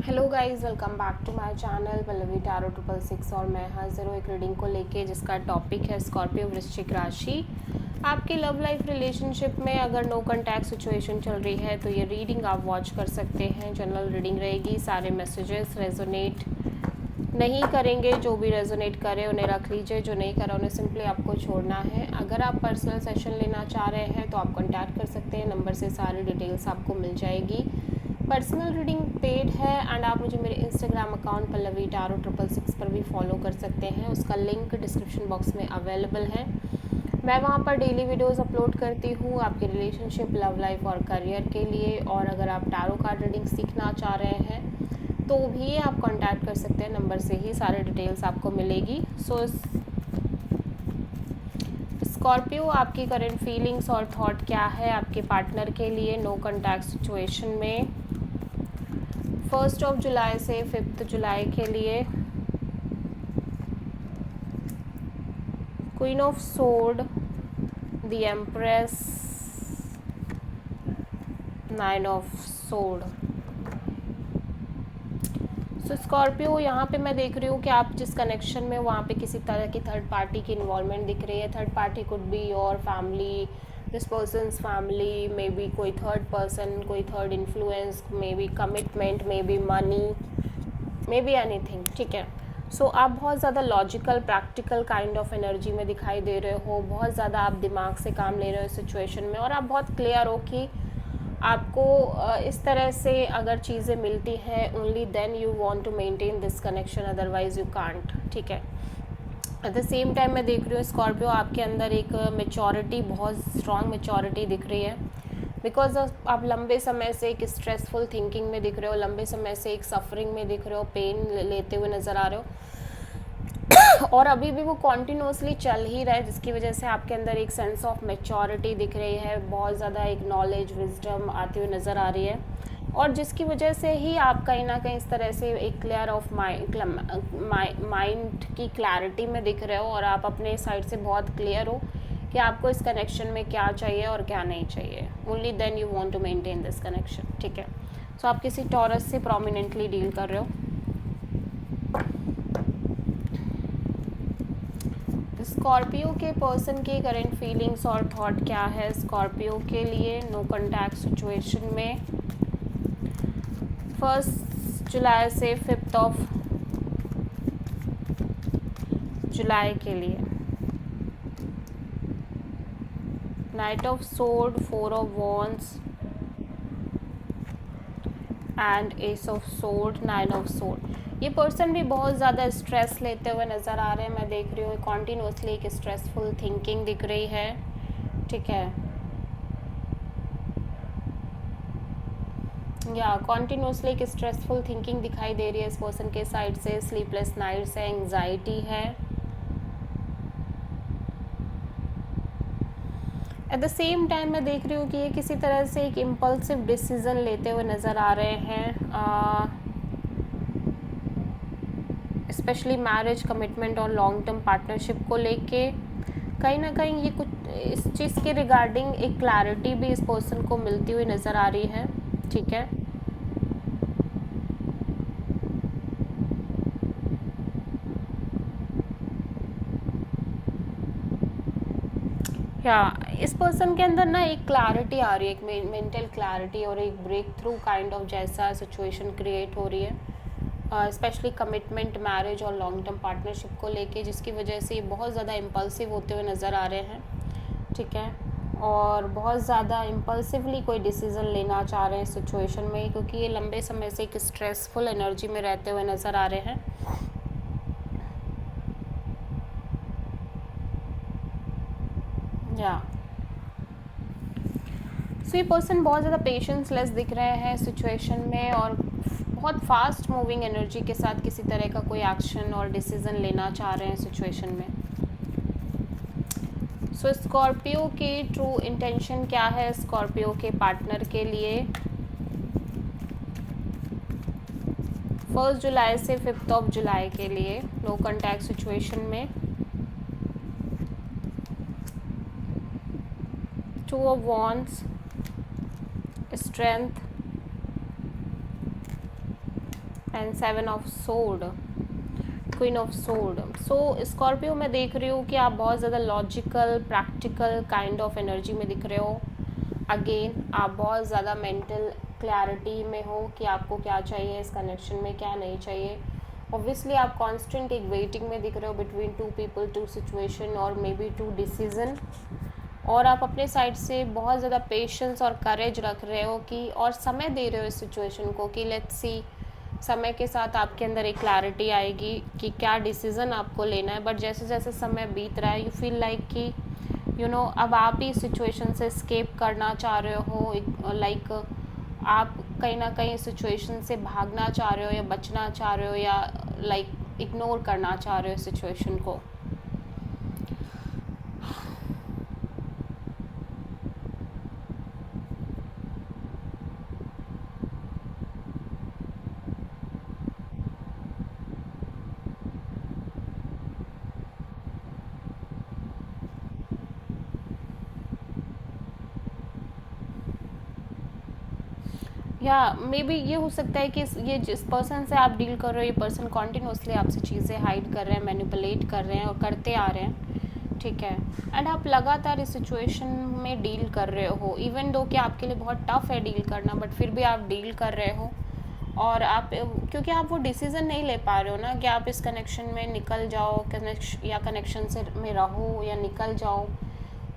Hello guys, welcome back to my channel Pallavi tarot 666 और मैं हाजिर हूँ एक रीडिंग को लेके जिसका टॉपिक है स्कॉर्पियो वृश्चिक राशि। आपकी लव लाइफ रिलेशनशिप में अगर नो कॉन्टैक्ट सिचुएशन चल रही है तो ये रीडिंग आप वॉच कर सकते हैं। जनरल रीडिंग रहेगी, सारे मैसेजेस रेजोनेट नहीं करेंगे। जो भी रेजोनेट करे उन्हें रख लीजिए, जो नहीं करा उन्हें सिंपली आपको छोड़ना है। अगर आप पर्सनल सेशन लेना चाह रहे हैं तो आप कॉन्टैक्ट कर सकते हैं, नंबर से सारी डिटेल्स आपको मिल जाएगी। पर्सनल रीडिंग पेड है एंड आप मुझे मेरे इंस्टाग्राम अकाउंट पल्लवी टैरो 666 पर भी फॉलो कर सकते हैं। उसका लिंक डिस्क्रिप्शन बॉक्स में अवेलेबल है। मैं वहाँ पर डेली वीडियोस अपलोड करती हूँ आपके रिलेशनशिप, लव लाइफ और करियर के लिए। और अगर आप टैरो कार्ड रीडिंग सीखना चाह रहे हैं तो भी आप कांटेक्ट कर सकते हैं, नंबर से ही सारे डिटेल्स आपको मिलेगी। सो स्कॉर्पियो, आपकी करंट फीलिंग्स और थॉट क्या है आपके पार्टनर के लिए नो कॉन्टैक्ट सिचुएशन में 1 जुलाई से 5 जुलाई के लिए। Queen of sword, the empress, 9 of sword. So Scorpio, यहाँ पे मैं देख रही हूँ कि आप जिस कनेक्शन में वहाँ पे किसी तरह की थर्ड पार्टी की इन्वॉल्वमेंट दिख रही है। Third party could be your family, this persons family, may be कोई थर्ड पर्सन, कोई third influence, may be commitment, may be money, may be anything. ठीक है। सो आप बहुत ज़्यादा logical practical kind of energy में दिखाई दे रहे हो। बहुत ज़्यादा आप दिमाग से काम ले रहे हो सिचुएशन में, और आप बहुत क्लियर हो कि आपको इस तरह से अगर चीज़ें मिलती हैं only then you want to maintain this connection, otherwise you can't. ठीक है। एट द सेम टाइम मैं देख रही हूँ स्कॉर्पियो, आपके अंदर एक मेचोरिटी, बहुत स्ट्रॉन्ग मेचोरिटी दिख रही है। बिकॉज आप लंबे समय से एक स्ट्रेसफुल थिंकिंग में दिख रहे हो, लंबे समय से एक सफरिंग में दिख रहे हो, पेन लेते हुए नज़र आ रहे हो और अभी भी वो कॉन्टिन्यूसली चल ही रहा है, जिसकी वजह से आपके अंदर एक सेंस ऑफ मेच्योरिटी दिख रही है। बहुत ज़्यादा एक नॉलेज, विजडम आती हुई नज़र आ रही है, और जिसकी वजह से ही आप कहीं ना कहीं इस तरह से एक क्लियर ऑफ माइंड की क्लैरिटी में दिख रहे हो, और आप अपने साइड से बहुत क्लियर हो कि आपको इस कनेक्शन में क्या चाहिए और क्या नहीं चाहिए। Only then you want to maintain this connection. ठीक है। सो आप किसी टॉरस से प्रोमिनेंटली डील कर रहे हो। स्कॉर्पियो के पर्सन की करंट फीलिंग्स और थॉट क्या है स्कॉर्पियो के लिए नो कॉन्टैक्ट सिचुएशन में 1 जुलाई से 5 जुलाई के लिए। Night of sword, 4 of wands and S of sword, 9 of sword. ये पर्सन भी बहुत ज़्यादा स्ट्रेस लेते हुए नज़र आ रहे हैं। मैं देख रही हूँ कॉन्टीन्यूसली एक स्ट्रेसफुल थिंकिंग दिख रही है। ठीक है। या कॉन्टीन्यूसली एक स्ट्रेसफुल थिंकिंग दिखाई दे रही है इस पर्सन के साइड से। स्लीपलेस नाइट्स है, एंग्जाइटी है। एट द सेम टाइम मैं देख रही हूँ कि ये किसी तरह से एक इम्पल्सिव डिसीज़न लेते हुए नज़र आ रहे हैं, स्पेशली मैरिज, कमिटमेंट और लॉन्ग टर्म पार्टनरशिप को लेके। कहीं ना कहीं ये कुछ इस चीज़ के रिगार्डिंग एक क्लैरिटी भी इस पर्सन को मिलती हुई नज़र आ रही है। ठीक है। या इस पर्सन के अंदर ना एक क्लैरिटी आ रही है, एक मेंटल क्लैरिटी और एक ब्रेक थ्रू काइंड ऑफ जैसा सिचुएशन क्रिएट हो रही है, स्पेशली कमिटमेंट, मैरिज और लॉन्ग टर्म पार्टनरशिप को लेके, जिसकी वजह से ये बहुत ज़्यादा इम्पल्सिव होते हुए नज़र आ रहे हैं। ठीक है। और बहुत ज़्यादा इम्पल्सिवली कोई डिसीज़न लेना चाह रहे हैं इस सिचुएशन में, क्योंकि ये लंबे समय से एक स्ट्रेसफुल एनर्जी में रहते हुए नज़र आ रहे हैं। या सो ये पर्सन बहुत ज़्यादा पेशेंस लेस दिख रहे हैं सिचुएशन में, और बहुत फास्ट मूविंग एनर्जी के साथ किसी तरह का कोई एक्शन और डिसीज़न लेना चाह रहे हैं सिचुएशन में। सो स्कॉर्पियो की ट्रू इंटेंशन क्या है स्कॉर्पियो के पार्टनर के लिए 1 जुलाई से 5 जुलाई के लिए नो कॉन्टैक्ट सिचुएशन में। 2 of wands, strength, and 7 of swords, queen of sword. So Scorpio मैं देख रही हूँ कि आप बहुत ज़्यादा logical practical kind of energy में दिख रहे हो। अगेन आप बहुत ज़्यादा मेंटल क्लैरिटी में हो कि आपको क्या चाहिए इस कनेक्शन में, क्या नहीं चाहिए। ऑब्वियसली आप कांस्टेंट एक वेटिंग में दिख रहे हो between two people, two situation और मे बी टू डिसीजन। और आप अपने साइड से बहुत ज़्यादा पेशेंस और करेज रख रहे हो कि, और समय दे रहे हो इस सिचुएशन को कि लेट्स सी, समय के साथ आपके अंदर एक क्लैरिटी आएगी कि क्या डिसीज़न आपको लेना है। बट जैसे जैसे समय बीत रहा है यू फील लाइक कि अब आप ही सिचुएशन से स्केप करना चाह रहे हो, लाइक आप कहीं ना कहीं सिचुएशन से भागना चाह रहे हो या बचना चाह रहे हो या लाइक इग्नोर करना चाह रहे हो सिचुएशन को। या मे बी ये हो सकता है कि ये जिस पर्सन से आप डील कर रहे हो ये पर्सन कॉन्टिन्यूसली आपसे चीज़ें हाइड कर रहे हैं, मैनिपुलेट कर रहे हैं और करते आ रहे हैं, ठीक है। एंड आप लगातार इस सिचुएशन में डील कर रहे हो, इवन दो कि आपके लिए बहुत टफ है डील करना, बट फिर भी आप डील कर रहे हो। और आप, क्योंकि आप वो डिसीज़न नहीं ले पा रहे हो ना कि आप इस कनेक्शन में निकल जाओ, कनेक्शन से में रहो या निकल जाओ,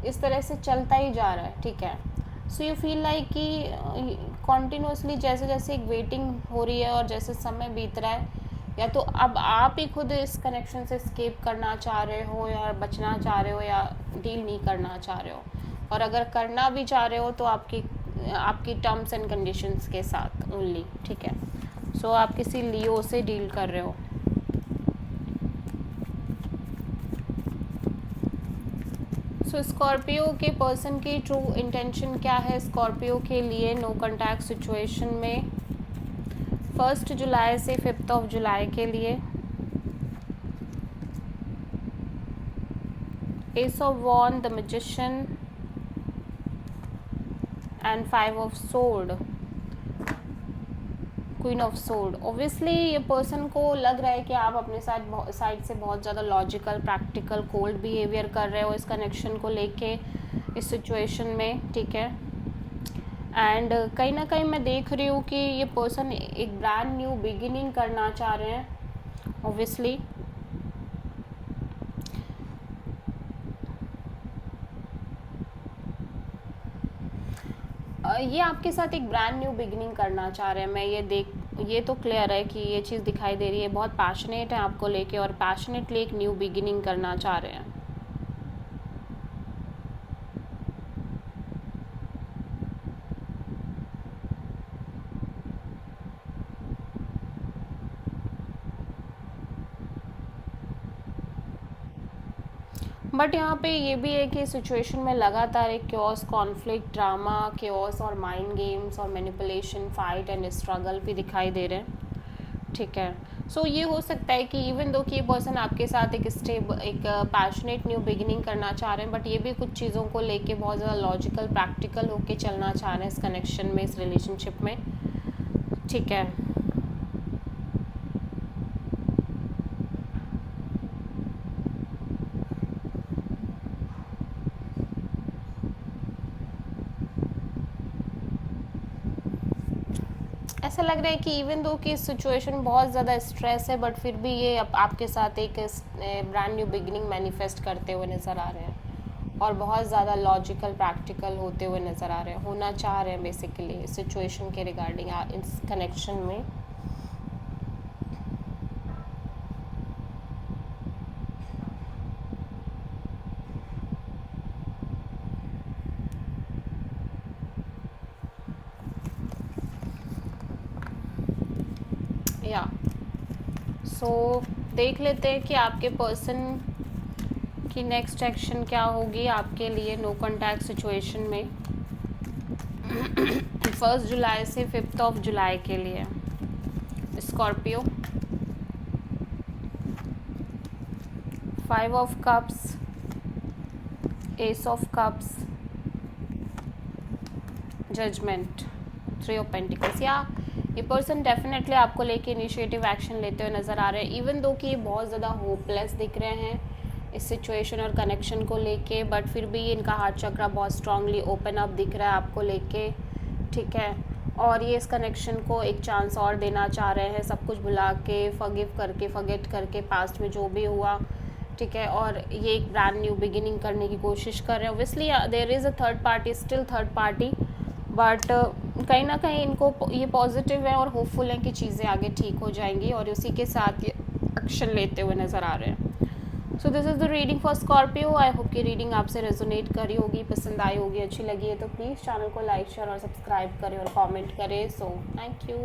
इस तरह से चलता ही जा रहा है, ठीक है। सो यू फील लाइक कि कॉन्टिन्यूसली जैसे जैसे एक वेटिंग हो रही है और जैसे समय बीत रहा है, या तो अब आप ही खुद इस कनेक्शन से स्केप करना चाह रहे हो या बचना चाह रहे हो या डील नहीं करना चाह रहे हो। और अगर करना भी चाह रहे हो तो आपकी टर्म्स एंड कंडीशंस के साथ ओनली, ठीक है। सो आप किसी लियो से डील कर रहे हो। सो स्कॉर्पियो के पर्सन की ट्रू इंटेंशन क्या है स्कॉर्पियो के लिए नो कॉन्टैक्ट सिचुएशन में 1 जुलाई से 5 जुलाई के लिए। Ace of wands, the magician and 5 of swords, queen of swords. Obviously ये पर्सन को लग रहा है कि आप अपने साइड से बहुत ज़्यादा लॉजिकल प्रैक्टिकल कोल्ड बिहेवियर कर रहे हो इस कनेक्शन को लेके, इस सिचुएशन में, ठीक है। एंड कहीं ना कहीं मैं देख रही हूँ कि ये पर्सन एक ब्रांड न्यू बिगिनिंग करना चाह रहे हैं। ऑब्वियसली ये आपके साथ एक ब्रांड न्यू बिगिनिंग करना चाह रहे हैं। मैं ये तो क्लियर है कि ये चीज़ दिखाई दे रही है, बहुत पैशनेट है आपको लेके और पैशनेटली एक न्यू बिगिनिंग करना चाह रहे हैं। बट यहाँ पे ये भी है कि सिचुएशन में लगातार एक क्योस, कॉन्फ्लिक्ट, ड्रामा, क्योस और माइंड गेम्स और मैनिपुलेशन, फाइट एंड स्ट्रगल भी दिखाई दे रहे हैं, ठीक है। सो ये हो सकता है कि इवन दो कि ये पर्सन आपके साथ एक पैशनेट न्यू बिगिनिंग करना चाह रहे हैं, बट ये भी कुछ चीज़ों को लेके बहुत ज़्यादा लॉजिकल प्रैक्टिकल होके चलना चाह रहे हैं इस कनेक्शन में, इस रिलेशनशिप में, ठीक है। ऐसा लग रहा है कि इवन दो कि सिचुएशन बहुत ज़्यादा स्ट्रेस है, बट फिर भी ये आपके साथ एक ब्रांड न्यू बिगिनिंग मैनिफेस्ट करते हुए नज़र आ रहे हैं और बहुत ज़्यादा लॉजिकल प्रैक्टिकल होते हुए नज़र आ रहे हैं, होना चाह रहे हैं बेसिकली सिचुएशन के रिगार्डिंग इस कनेक्शन में। या सो देख लेते हैं कि आपके पर्सन की नेक्स्ट एक्शन क्या होगी आपके लिए नो कॉन्टैक्ट सिचुएशन में 1 जुलाई से 5 जुलाई के लिए। Scorpio, 5 of cups, ace of cups, judgement, 3 of pentacles. या ये पर्सन डेफिनेटली आपको लेके इनिशिएटिव एक्शन लेते हुए नज़र आ रहे हैं, इवन दो कि ये बहुत ज़्यादा होपलेस दिख रहे हैं इस सिचुएशन और कनेक्शन को लेके, बट फिर भी इनका हार्ट चक्रा बहुत स्ट्रांगली ओपन अप दिख रहा है आपको लेके, ठीक है। और ये इस कनेक्शन को एक चांस और देना चाह रहे हैं, सब कुछ भुला के, फॉरगिव करके, फॉरगेट करके पास्ट में जो भी हुआ, ठीक है। और ये एक ब्रांड न्यू बिगिनिंग करने की कोशिश कर रहे हैं। Obviously there is a third party, still third party, but कहीं ना कहीं इनको ये पॉजिटिव है और होपफुल है कि चीज़ें आगे ठीक हो जाएंगी, और उसी के साथ ये एक्शन लेते हुए नज़र आ रहे हैं। So this is the reading for Scorpio. I hope कि रीडिंग आपसे रेजोनेट करी होगी, पसंद आई होगी, अच्छी लगी है तो प्लीज़ चैनल को लाइक शेयर और सब्सक्राइब करें और कमेंट करें। So thank you.